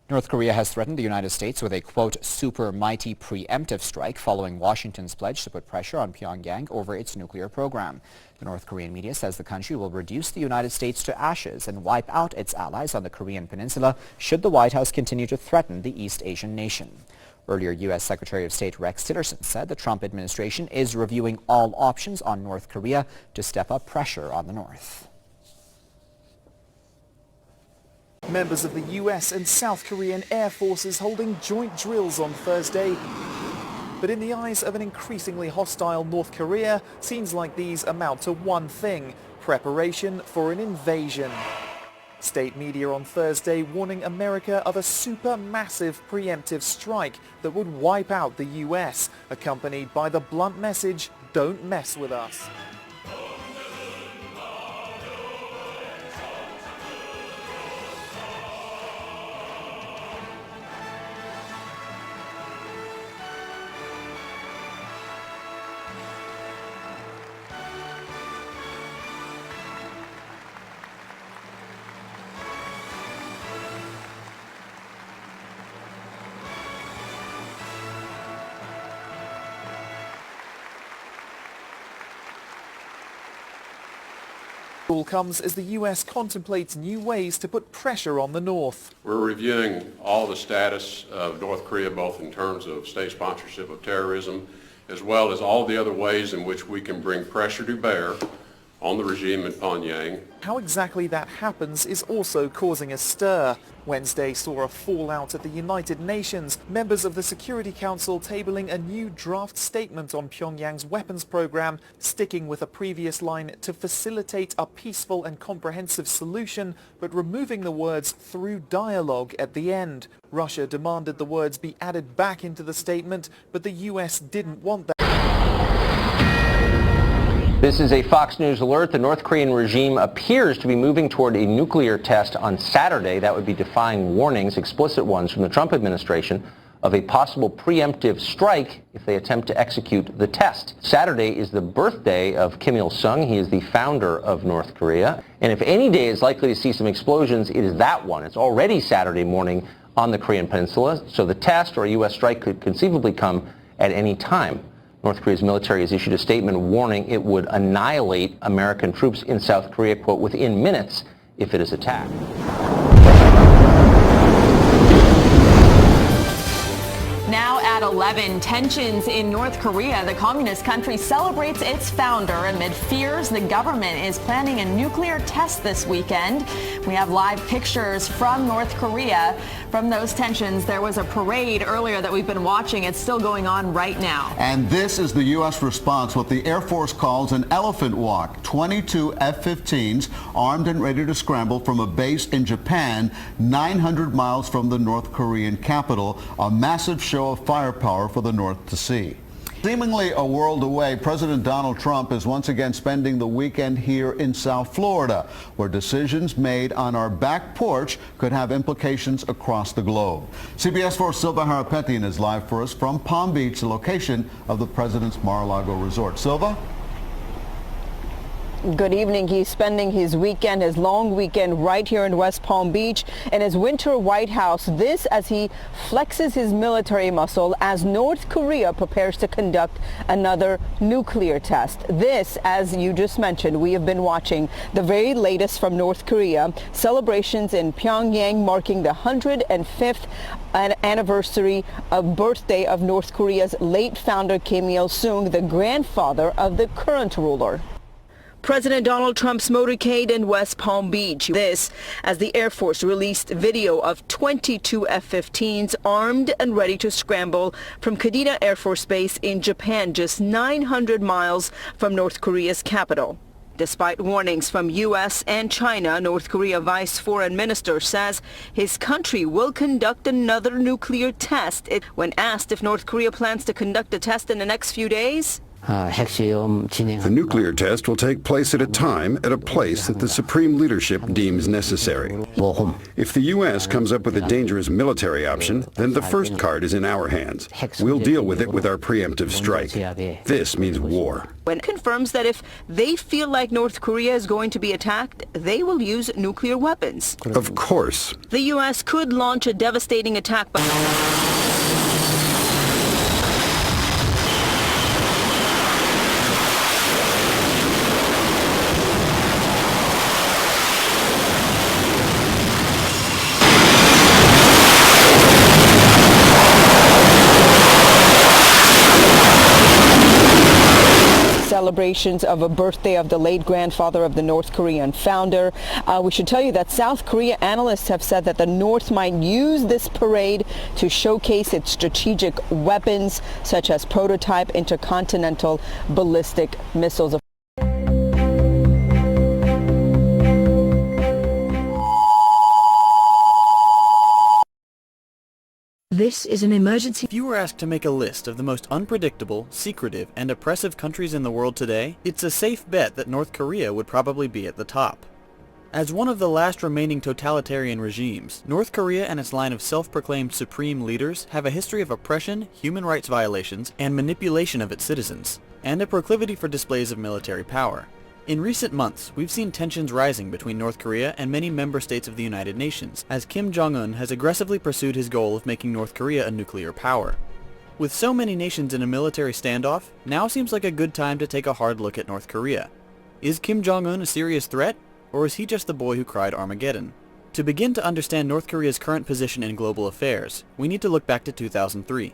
North Korea has threatened the United States with a, quote, super mighty preemptive strike following Washington's pledge to put pressure on Pyongyang over its nuclear program. The North Korean media says the country will reduce the United States to ashes and wipe out its allies on the Korean peninsula should the White House continue to threaten the East Asian nation. Earlier, U.S. Secretary of State Rex Tillerson said the Trump administration is reviewing all options on North Korea to step up pressure on the North. Members of the US and South Korean Air Forces holding joint drills on Thursday. But in the eyes of an increasingly hostile North Korea, scenes like these amount to one thing: preparation for an invasion. State media on Thursday warning America of a supermassive preemptive strike that would wipe out the US, accompanied by the blunt message, "Don't mess with us." All comes as the U.S. contemplates new ways to put pressure on the North. We're reviewing all the status of North Korea, both in terms of state sponsorship of terrorism, as well as all the other ways in which we can bring pressure to bear on the regime in Pyongyang. How exactly that happens is also causing a stir. Wednesday saw a fallout at the United Nations, members of the Security Council tabling a new draft statement on Pyongyang's weapons program, sticking with a previous line to facilitate a peaceful and comprehensive solution, but removing the words "through dialogue" at the end. Russia demanded the words be added back into the statement, but the US didn't want that. This is a Fox News alert. The North Korean regime appears to be moving toward a nuclear test on Saturday. That would be defying warnings, explicit ones from the Trump administration, of a possible preemptive strike if they attempt to execute the test. Saturday is the birthday of Kim Il-sung. He is the founder of North Korea. And if any day is likely to see some explosions, it is that one. It's already Saturday morning on the Korean peninsula, so the test or a U.S. strike could conceivably come at any time. North Korea's military has issued a statement warning it would annihilate American troops in South Korea, quote, within minutes if it is attacked. Now at 11, tensions in North Korea. The communist country celebrates its founder amid fears the government is planning a nuclear test this weekend. We have live pictures from North Korea. From those tensions, there was a parade earlier that we've been watching. It's still going on right now. And this is the U.S. response, what the Air Force calls an elephant walk. 22 F-15s armed and ready to scramble from a base in Japan, 900 miles from the North Korean capital. A massive show of firepower for the North to see. Seemingly a world away, President Donald Trump is once again spending the weekend here in South Florida, where decisions made on our back porch could have implications across the globe. CBS 4's Silva Harapetian is live for us from Palm Beach, the location of the President's Mar-a-Lago resort. Silva? Good evening. He's spending his weekend, his long weekend, right here in West Palm Beach in his winter White House. This as he flexes his military muscle as North Korea prepares to conduct another nuclear test. This, as you just mentioned, we have been watching the very latest from North Korea. Celebrations in Pyongyang marking the 105th anniversary of birthday of North Korea's late founder Kim Il-sung, the grandfather of the current ruler. President Donald Trump's motorcade in West Palm Beach. This as the Air Force released video of 22 F-15s armed and ready to scramble from Kadena Air Force Base in Japan, just 900 miles from North Korea's capital. Despite warnings from U.S. and China, North Korea Vice Foreign Minister says his country will conduct another nuclear test. When asked if North Korea plans to conduct a test in the next few days, The nuclear test will take place at a time at a place that the Supreme Leadership deems necessary. If the U.S. comes up with a dangerous military option, then the first card is in our hands. We'll deal with it with our preemptive strike. This means war. It confirms that if they feel like North Korea is going to be attacked, they will use nuclear weapons. Of course. The U.S. could launch a devastating attack. Celebrations of a birthday of the late grandfather of the North Korean founder. We should tell you that South Korea analysts have said that the North might use this parade to showcase its strategic weapons, such as prototype intercontinental ballistic missiles. This is an emergency. If you were asked to make a list of the most unpredictable, secretive, and oppressive countries in the world today, it's a safe bet that North Korea would probably be at the top. As one of the last remaining totalitarian regimes, North Korea and its line of self-proclaimed supreme leaders have a history of oppression, human rights violations, and manipulation of its citizens, and a proclivity for displays of military power. In recent months, we've seen tensions rising between North Korea and many member states of the United Nations, as Kim Jong-un has aggressively pursued his goal of making North Korea a nuclear power. With so many nations in a military standoff, now seems like a good time to take a hard look at North Korea. Is Kim Jong-un a serious threat, or is he just the boy who cried Armageddon? To begin to understand North Korea's current position in global affairs, we need to look back to 2003.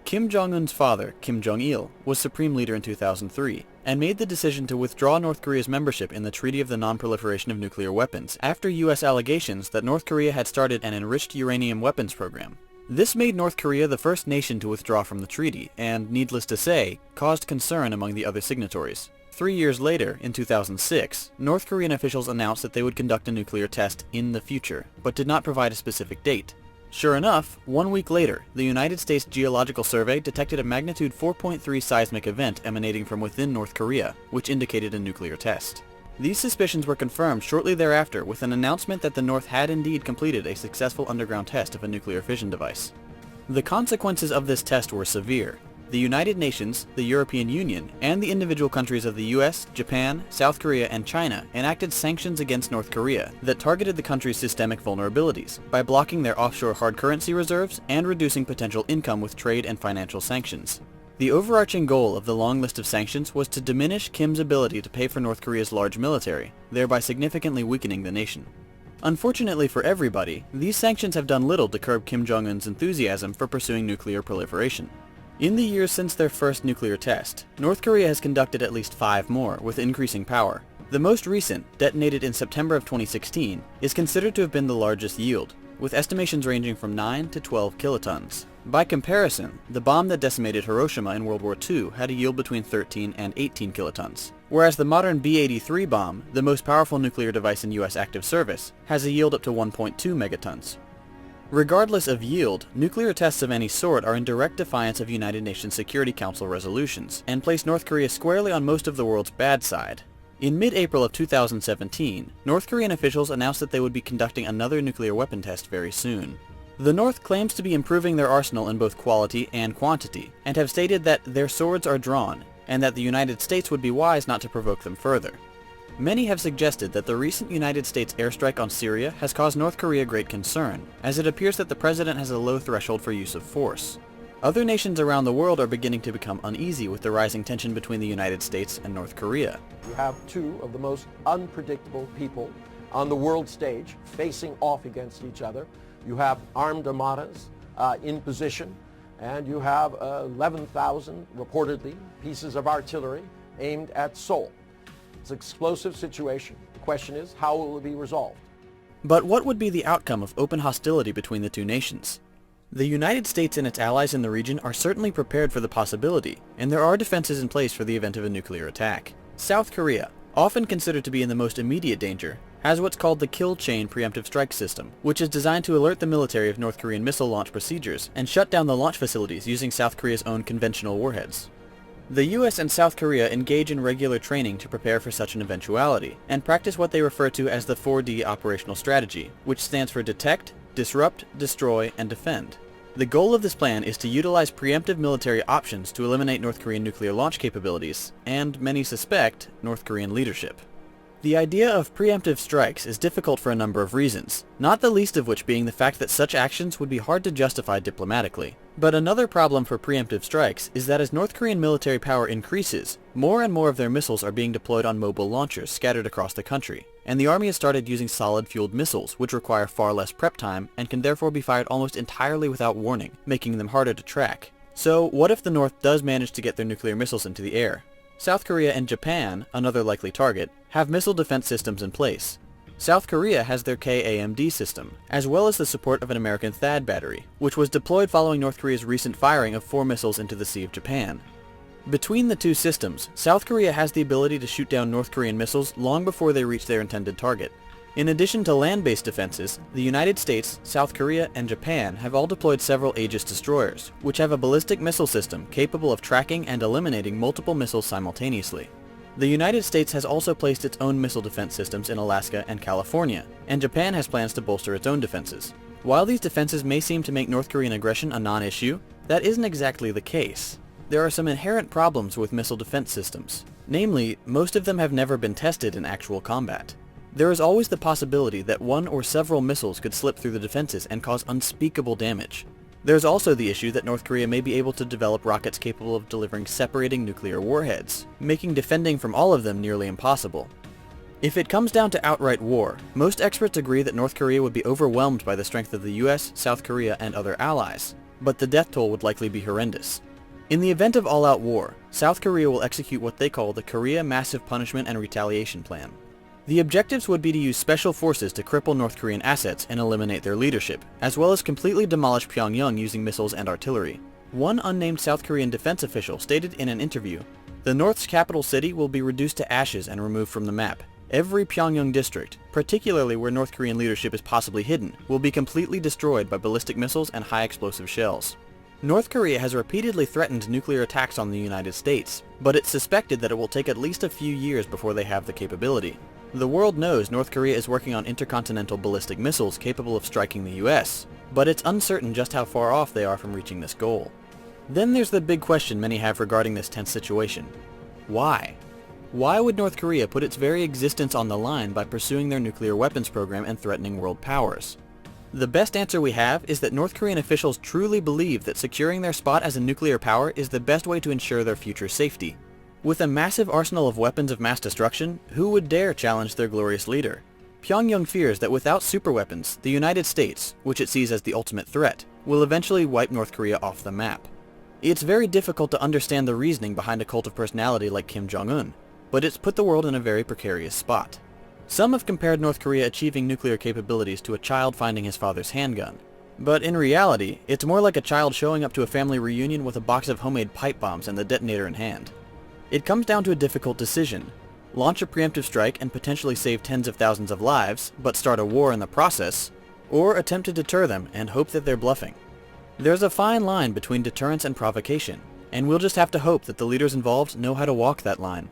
Kim Jong-un's father, Kim Jong-il, was supreme leader in 2003, and made the decision to withdraw North Korea's membership in the Treaty of the Non-Proliferation of Nuclear Weapons after U.S. allegations that North Korea had started an enriched uranium weapons program. This made North Korea the first nation to withdraw from the treaty, and, needless to say, caused concern among the other signatories. 3 years later, in 2006, North Korean officials announced that they would conduct a nuclear test in the future, but did not provide a specific date. Sure enough, 1 week later, the United States Geological Survey detected a magnitude 4.3 seismic event emanating from within North Korea, which indicated a nuclear test. These suspicions were confirmed shortly thereafter with an announcement that the North had indeed completed a successful underground test of a nuclear fission device. The consequences of this test were severe. The United Nations, the European Union, and the individual countries of the US, Japan, South Korea, and China enacted sanctions against North Korea that targeted the country's systemic vulnerabilities by blocking their offshore hard currency reserves and reducing potential income with trade and financial sanctions. The overarching goal of the long list of sanctions was to diminish Kim's ability to pay for North Korea's large military, thereby significantly weakening the nation. Unfortunately for everybody, these sanctions have done little to curb Kim Jong-un's enthusiasm for pursuing nuclear proliferation. In the years since their first nuclear test, North Korea has conducted at least 5 more, with increasing power. The most recent, detonated in September of 2016, is considered to have been the largest yield, with estimations ranging from 9 to 12 kilotons. By comparison, the bomb that decimated Hiroshima in World War II had a yield between 13 and 18 kilotons, whereas the modern B-83 bomb, the most powerful nuclear device in US active service, has a yield up to 1.2 megatons. Regardless of yield, nuclear tests of any sort are in direct defiance of United Nations Security Council resolutions, and place North Korea squarely on most of the world's bad side. In mid-April of 2017, North Korean officials announced that they would be conducting another nuclear weapon test very soon. The North claims to be improving their arsenal in both quality and quantity, and have stated that their swords are drawn, and that the United States would be wise not to provoke them further. Many have suggested that the recent United States airstrike on Syria has caused North Korea great concern, as it appears that the president has a low threshold for use of force. Other nations around the world are beginning to become uneasy with the rising tension between the United States and North Korea. You have two of the most unpredictable people on the world stage facing off against each other. You have armed armadas in position, and you have 11,000, reportedly, pieces of artillery aimed at Seoul. It's an explosive situation. The question is, how will it be resolved? But what would be the outcome of open hostility between the two nations? The United States and its allies in the region are certainly prepared for the possibility, and there are defenses in place for the event of a nuclear attack. South Korea, often considered to be in the most immediate danger, has what's called the Kill Chain Preemptive Strike System, which is designed to alert the military of North Korean missile launch procedures and shut down the launch facilities using South Korea's own conventional warheads. The US and South Korea engage in regular training to prepare for such an eventuality, and practice what they refer to as the 4D operational strategy, which stands for detect, disrupt, destroy, and defend. The goal of this plan is to utilize preemptive military options to eliminate North Korean nuclear launch capabilities, and many suspect, North Korean leadership. The idea of preemptive strikes is difficult for a number of reasons, not the least of which being the fact that such actions would be hard to justify diplomatically. But another problem for preemptive strikes is that as North Korean military power increases, more and more of their missiles are being deployed on mobile launchers scattered across the country, and the army has started using solid-fueled missiles, which require far less prep time and can therefore be fired almost entirely without warning, making them harder to track. So what if the North does manage to get their nuclear missiles into the air? South Korea and Japan, another likely target, have missile defense systems in place. South Korea has their KAMD system, as well as the support of an American THAAD battery, which was deployed following North Korea's recent firing of 4 missiles into the Sea of Japan. Between the two systems, South Korea has the ability to shoot down North Korean missiles long before they reach their intended target. In addition to land-based defenses, the United States, South Korea, and Japan have all deployed several Aegis destroyers, which have a ballistic missile system capable of tracking and eliminating multiple missiles simultaneously. The United States has also placed its own missile defense systems in Alaska and California, and Japan has plans to bolster its own defenses. While these defenses may seem to make North Korean aggression a non-issue, that isn't exactly the case. There are some inherent problems with missile defense systems. Namely, most of them have never been tested in actual combat. There is always the possibility that one or several missiles could slip through the defenses and cause unspeakable damage. There's also the issue that North Korea may be able to develop rockets capable of delivering separating nuclear warheads, making defending from all of them nearly impossible. If it comes down to outright war, most experts agree that North Korea would be overwhelmed by the strength of the US, South Korea, and other allies, but the death toll would likely be horrendous. In the event of all-out war, South Korea will execute what they call the Korea Massive Punishment and Retaliation Plan. The objectives would be to use special forces to cripple North Korean assets and eliminate their leadership, as well as completely demolish Pyongyang using missiles and artillery. One unnamed South Korean defense official stated in an interview, "The North's capital city will be reduced to ashes and removed from the map. Every Pyongyang district, particularly where North Korean leadership is possibly hidden, will be completely destroyed by ballistic missiles and high-explosive shells." North Korea has repeatedly threatened nuclear attacks on the United States, but it's suspected that it will take at least a few years before they have the capability. The world knows North Korea is working on intercontinental ballistic missiles capable of striking the US, but it's uncertain just how far off they are from reaching this goal. Then there's the big question many have regarding this tense situation. Why? Why would North Korea put its very existence on the line by pursuing their nuclear weapons program and threatening world powers? The best answer we have is that North Korean officials truly believe that securing their spot as a nuclear power is the best way to ensure their future safety. With a massive arsenal of weapons of mass destruction, who would dare challenge their glorious leader? Pyongyang fears that without superweapons, the United States, which it sees as the ultimate threat, will eventually wipe North Korea off the map. It's very difficult to understand the reasoning behind a cult of personality like Kim Jong-un, but it's put the world in a very precarious spot. Some have compared North Korea achieving nuclear capabilities to a child finding his father's handgun. But in reality, it's more like a child showing up to a family reunion with a box of homemade pipe bombs and the detonator in hand. It comes down to a difficult decision. Launch a preemptive strike and potentially save tens of thousands of lives, but start a war in the process, or attempt to deter them and hope that they're bluffing. There's a fine line between deterrence and provocation, and we'll just have to hope that the leaders involved know how to walk that line.